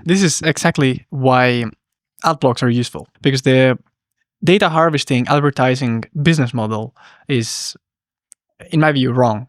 This is exactly why ad blocks are useful, because the data harvesting advertising business model is, in my view, wrong.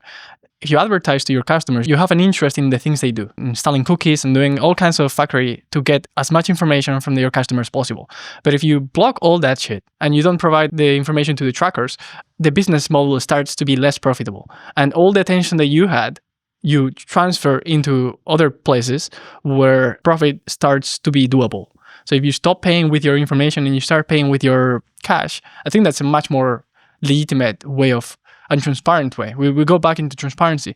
If you advertise to your customers, you have an interest in the things they do, installing cookies and doing all kinds of fuckery to get as much information from your customers as possible. But if you block all that shit and you don't provide the information to the trackers, the business model starts to be less profitable. And all the attention that you had, you transfer into other places where profit starts to be doable. So if you stop paying with your information and you start paying with your cash, I think that's a much more legitimate way of, and transparent way. We go back into transparency.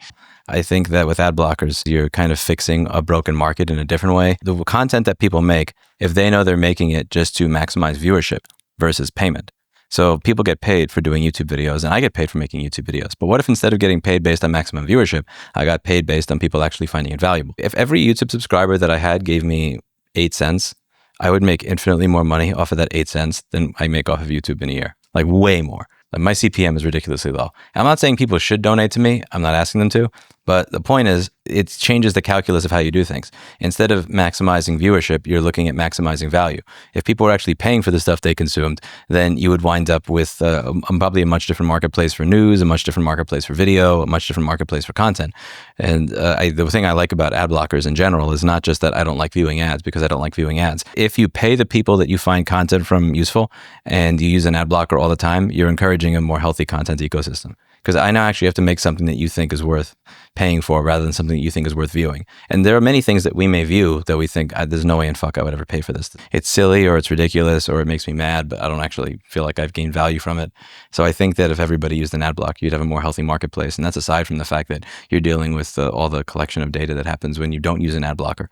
I think that with ad blockers, you're kind of fixing a broken market in a different way. The content that people make, if they know they're making it just to maximize viewership versus payment. So people get paid for doing YouTube videos, and I get paid for making YouTube videos. But what if instead of getting paid based on maximum viewership, I got paid based on people actually finding it valuable? If every YouTube subscriber that I had gave me 8 cents, I would make infinitely more money off of that 8 cents than I make off of YouTube in a year. Like way more. Like my CPM is ridiculously low. I'm not saying people should donate to me. I'm not asking them to. But the point is, it changes the calculus of how you do things. Instead of maximizing viewership, you're looking at maximizing value. If people were actually paying for the stuff they consumed, then you would wind up with probably a much different marketplace for news, a much different marketplace for video, a much different marketplace for content. And the thing I like about ad blockers in general is not just that I don't like viewing ads, because I don't like viewing ads. If you pay the people that you find content from useful and you use an ad blocker all the time, you're encouraging a more healthy content ecosystem. Because I now actually have to make something that you think is worth paying for rather than something that you think is worth viewing. And there are many things that we may view that we think, there's no way in fuck I would ever pay for this. It's silly, or it's ridiculous, or it makes me mad, but I don't actually feel like I've gained value from it. So I think that if everybody used an ad block, you'd have a more healthy marketplace. And that's aside from the fact that you're dealing with all the collection of data that happens when you don't use an ad blocker.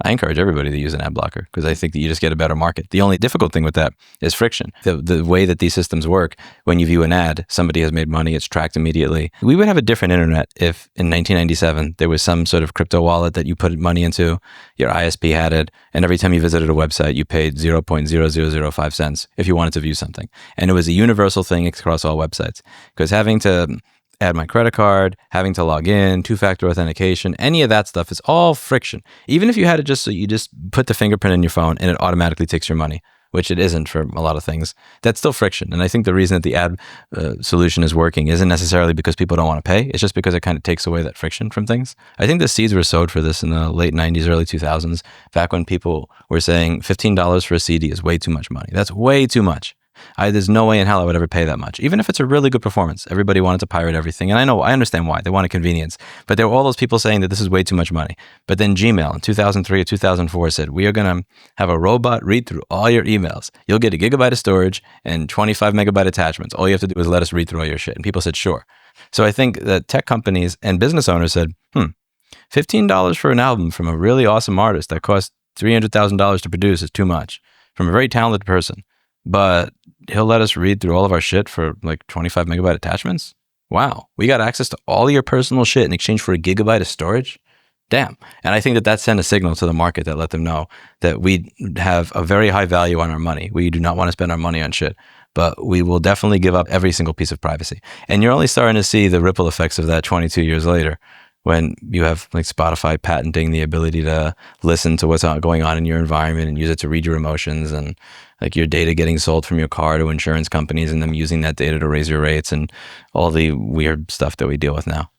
I encourage everybody to use an ad blocker because I think that you just get a better market. The only difficult thing with that is friction. The way that these systems work, when you view an ad, somebody has made money, it's tracked immediately. We would have a different internet if in 1997 there was some sort of crypto wallet that you put money into, your ISP had it, and every time you visited a website, you paid 0.0005 cents if you wanted to view something. And it was a universal thing across all websites. Because having to add my credit card, having to log in, two-factor authentication, any of that stuff is all friction. Even if you had it just so you just put the fingerprint in your phone and it automatically takes your money, which it isn't for a lot of things, that's still friction. And I think the reason that the ad solution is working isn't necessarily because people don't want to pay. It's just because it kind of takes away that friction from things. I think the seeds were sowed for this in the late 90s, early 2000s, back when people were saying $15 for a CD is way too much money. That's way too much. There's no way in hell I would ever pay that much. Even if it's a really good performance, everybody wanted to pirate everything. And I understand why. They wanted convenience. But there were all those people saying that this is way too much money. But then Gmail in 2003 or 2004 said, we are going to have a robot read through all your emails. You'll get 1 gigabyte of storage and 25 megabyte attachments. All you have to do is let us read through all your shit. And people said, sure. So I think that tech companies and business owners said, $15 for an album from a really awesome artist that cost $300,000 to produce is too much. From a very talented person. But he'll let us read through all of our shit for like 25 megabyte attachments? Wow. We got access to all your personal shit in exchange for 1 gigabyte of storage? Damn. And I think that sent a signal to the market that let them know that we have a very high value on our money. We do not want to spend our money on shit, but we will definitely give up every single piece of privacy. And you're only starting to see the ripple effects of that 22 years later, when you have like Spotify patenting the ability to listen to what's going on in your environment and use it to read your emotions, and like your data getting sold from your car to insurance companies and them using that data to raise your rates and all the weird stuff that we deal with now.